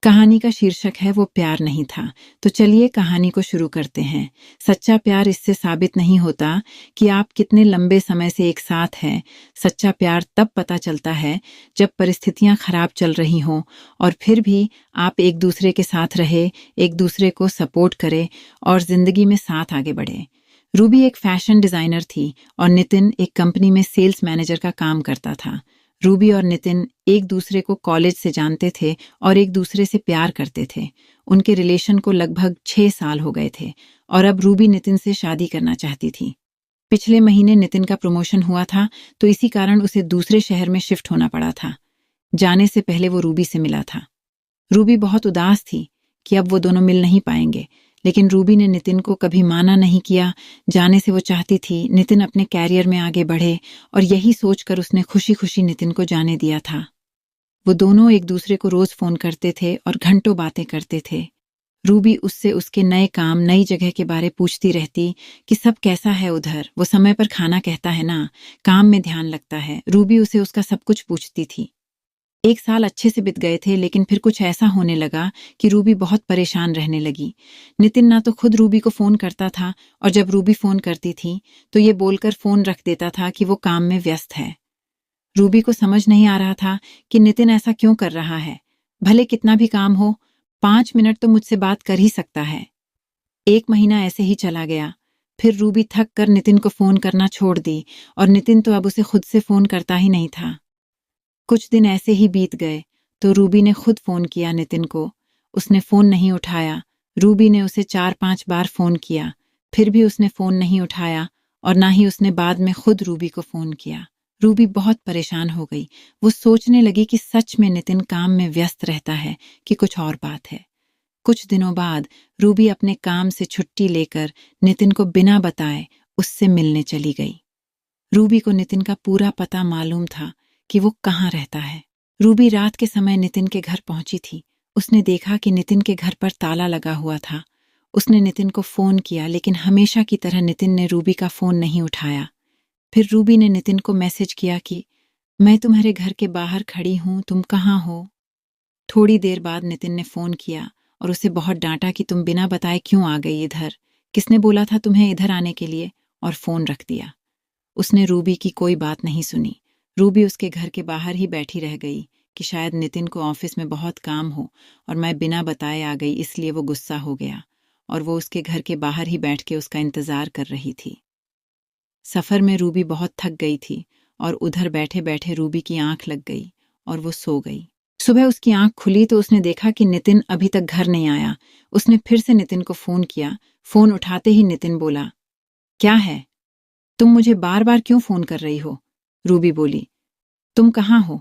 कहानी का शीर्षक है वो प्यार नहीं था। तो चलिए कहानी को शुरू करते हैं। सच्चा प्यार इससे साबित नहीं होता कि आप कितने लंबे समय से एक साथ हैं। सच्चा प्यार तब पता चलता है जब परिस्थितियां खराब चल रही हों और फिर भी आप एक दूसरे के साथ रहे, एक दूसरे को सपोर्ट करें और जिंदगी में साथ आगे बढ़े। रूबी एक फैशन डिजाइनर थी और नितिन एक कंपनी में सेल्स मैनेजर का काम करता था। रूबी और नितिन एक दूसरे को कॉलेज से जानते थे और एक दूसरे से प्यार करते थे। उनके रिलेशन को लगभग 6 साल हो गए थे और अब रूबी नितिन से शादी करना चाहती थी। पिछले महीने नितिन का प्रमोशन हुआ था, तो इसी कारण उसे दूसरे शहर में शिफ्ट होना पड़ा था। जाने से पहले वो रूबी से मिला था। रूबी बहुत उदास थी कि अब वो दोनों मिल नहीं पाएंगे, लेकिन रूबी ने नितिन को कभी माना नहीं किया। जाने से वो चाहती थी नितिन अपने कैरियर में आगे बढ़े और यही सोचकर उसने खुशी खुशी नितिन को जाने दिया था। वो दोनों एक दूसरे को रोज फोन करते थे और घंटों बातें करते थे। रूबी उससे उसके नए काम, नई जगह के बारे पूछती रहती कि सब कैसा है उधर, वो समय पर खाना कहता है ना, काम में ध्यान लगता है। रूबी उसे उसका सब कुछ पूछती थी। 1 साल अच्छे से बीत गए थे, लेकिन फिर कुछ ऐसा होने लगा कि रूबी बहुत परेशान रहने लगी। नितिन ना तो खुद रूबी को फोन करता था और जब रूबी फोन करती थी तो ये बोलकर फोन रख देता था कि वो काम में व्यस्त है। रूबी को समझ नहीं आ रहा था कि नितिन ऐसा क्यों कर रहा है। भले कितना भी काम हो, 5 मिनट तो मुझसे बात कर ही सकता है। 1 महीना ऐसे ही चला गया। फिर रूबी थक कर नितिन को फोन करना छोड़ दी और नितिन तो अब उसे खुद से फोन करता ही नहीं था। कुछ दिन ऐसे ही बीत गए तो रूबी ने खुद फोन किया नितिन को। उसने फोन नहीं उठाया। रूबी ने उसे 4-5 बार फोन किया, फिर भी उसने फोन नहीं उठाया और ना ही उसने बाद में खुद रूबी को फोन किया। रूबी बहुत परेशान हो गई। वो सोचने लगी कि सच में नितिन काम में व्यस्त रहता है कि कुछ और बात है। कुछ दिनों बाद रूबी अपने काम से छुट्टी लेकर नितिन को बिना बताए उससे मिलने चली गई। रूबी को नितिन का पूरा पता मालूम था कि वो कहाँ रहता है। रूबी रात के समय नितिन के घर पहुंची थी। उसने देखा कि नितिन के घर पर ताला लगा हुआ था। उसने नितिन को फोन किया, लेकिन हमेशा की तरह नितिन ने रूबी का फोन नहीं उठाया। फिर रूबी ने नितिन को मैसेज किया कि मैं तुम्हारे घर के बाहर खड़ी हूं, तुम कहाँ हो। थोड़ी देर बाद नितिन ने फोन किया और उसे बहुत डांटा कि तुम बिना बताए क्यों आ गई इधर, किसने बोला था तुम्हें इधर आने के लिए, और फोन रख दिया। उसने रूबी की कोई बात नहीं सुनी। रूबी उसके घर के बाहर ही बैठी रह गई कि शायद नितिन को ऑफिस में बहुत काम हो और मैं बिना बताए आ गई, इसलिए वो गुस्सा हो गया और वो उसके घर के बाहर ही बैठ के उसका इंतजार कर रही थी। सफर में रूबी बहुत थक गई थी और उधर बैठे बैठे रूबी की आंख लग गई और वो सो गई। सुबह उसकी आंख खुली तो उसने देखा कि नितिन अभी तक घर नहीं आया। उसने फिर से नितिन को फोन किया। फोन उठाते ही नितिन बोला, क्या है, तुम मुझे बार बार क्यों फोन कर रही हो। रूबी बोली, तुम कहाँ हो,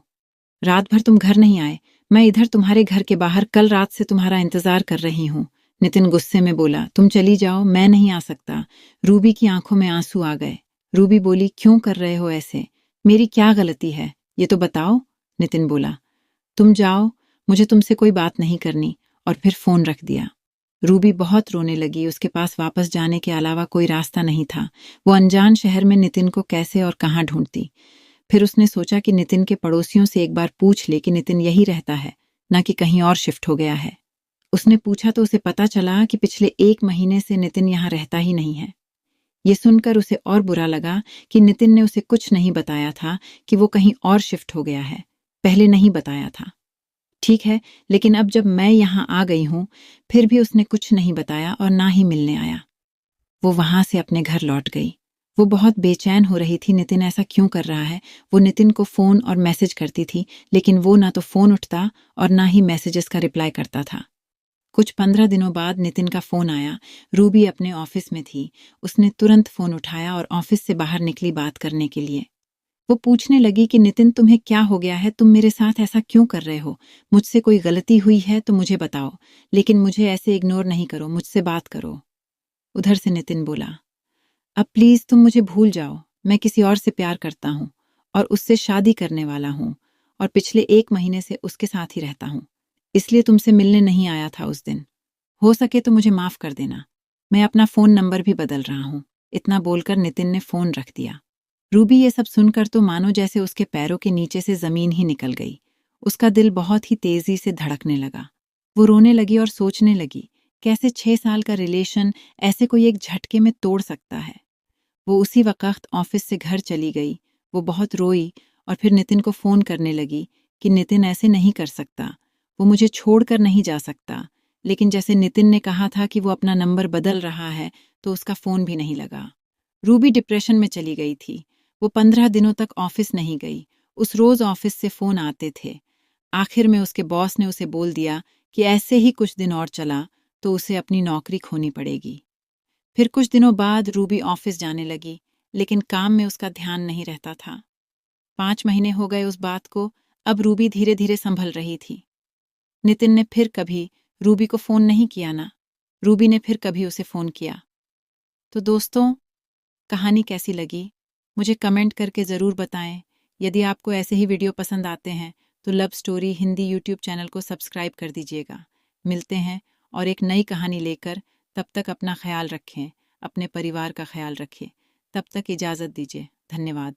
रात भर तुम घर नहीं आए। मैं इधर तुम्हारे घर के बाहर कल रात से तुम्हारा इंतजार कर रही हूँ। नितिन गुस्से में बोला, तुम चली जाओ, मैं नहीं आ सकता। रूबी की आंखों में आंसू आ गए। रूबी बोली, क्यों कर रहे हो ऐसे, मेरी क्या गलती है, ये तो बताओ। नितिन बोला, तुम जाओ, मुझे तुमसे कोई बात नहीं करनी, और फिर फोन रख दिया। रूबी बहुत रोने लगी। उसके पास वापस जाने के अलावा कोई रास्ता नहीं था। वो अनजान शहर में नितिन को कैसे और कहाँ ढूंढती। फिर उसने सोचा कि नितिन के पड़ोसियों से एक बार पूछ ले कि नितिन यही रहता है, ना कि कहीं और शिफ्ट हो गया है। उसने पूछा तो उसे पता चला कि पिछले 1 महीने से नितिन यहाँ रहता ही नहीं है। ये सुनकर उसे और बुरा लगा कि नितिन ने उसे कुछ नहीं बताया था कि वो कहीं और शिफ्ट हो गया है। पहले नहीं बताया था, ठीक है, लेकिन अब जब मैं यहाँ आ गई हूँ फिर भी उसने कुछ नहीं बताया और ना ही मिलने आया। वो वहां से अपने घर लौट गई। वो बहुत बेचैन हो रही थी, नितिन ऐसा क्यों कर रहा है। वो नितिन को फोन और मैसेज करती थी, लेकिन वो ना तो फोन उठता और ना ही मैसेजेस का रिप्लाई करता था। कुछ 15 दिनों बाद नितिन का फोन आया। रूबी अपने ऑफिस में थी। उसने तुरंत फोन उठाया और ऑफिस से बाहर निकली बात करने के लिए। वो पूछने लगी कि नितिन, तुम्हें क्या हो गया है, तुम मेरे साथ ऐसा क्यों कर रहे हो, मुझसे कोई गलती हुई है तो मुझे बताओ, लेकिन मुझे ऐसे इग्नोर नहीं करो, मुझसे बात करो। उधर से नितिन बोला, अब प्लीज तुम मुझे भूल जाओ, मैं किसी और से प्यार करता हूँ और उससे शादी करने वाला हूँ और पिछले 1 महीने से उसके साथ ही रहता हूँ, इसलिए तुमसे मिलने नहीं आया था उस दिन। हो सके तो मुझे माफ कर देना, मैं अपना फोन नंबर भी बदल रहा हूँ। इतना बोलकर नितिन ने फोन रख दिया। रूबी ये सब सुनकर तो मानो जैसे उसके पैरों के नीचे से जमीन ही निकल गई। उसका दिल बहुत ही तेजी से धड़कने लगा। वो रोने लगी और सोचने लगी, कैसे 6 साल का रिलेशन ऐसे कोई एक झटके में तोड़ सकता है। वो उसी वक़्त ऑफिस से घर चली गई। वो बहुत रोई और फिर नितिन को फ़ोन करने लगी कि नितिन ऐसे नहीं कर सकता, वो मुझे छोड़कर नहीं जा सकता। लेकिन जैसे नितिन ने कहा था कि वो अपना नंबर बदल रहा है, तो उसका फ़ोन भी नहीं लगा। रूबी डिप्रेशन में चली गई थी। वो 15 दिनों तक ऑफिस नहीं गई। उस रोज़ ऑफिस से फ़ोन आते थे। आखिर में उसके बॉस ने उसे बोल दिया कि ऐसे ही कुछ दिन और चला तो उसे अपनी नौकरी खोनी पड़ेगी। फिर कुछ दिनों बाद रूबी ऑफिस जाने लगी, लेकिन काम में उसका ध्यान नहीं रहता था। 5 महीने हो गए उस बात को। अब रूबी धीरे धीरे संभल रही थी। नितिन ने फिर कभी रूबी को फ़ोन नहीं किया ना रूबी ने फिर कभी उसे फ़ोन किया। तो दोस्तों, कहानी कैसी लगी मुझे कमेंट करके ज़रूर बताएं। यदि आपको ऐसे ही वीडियो पसंद आते हैं तो love story Hindi YouTube channel को सब्सक्राइब कर दीजिएगा। मिलते हैं और एक नई कहानी लेकर। तब तक अपना ख्याल रखें, अपने परिवार का ख्याल रखें। तब तक इजाज़त दीजिए। धन्यवाद।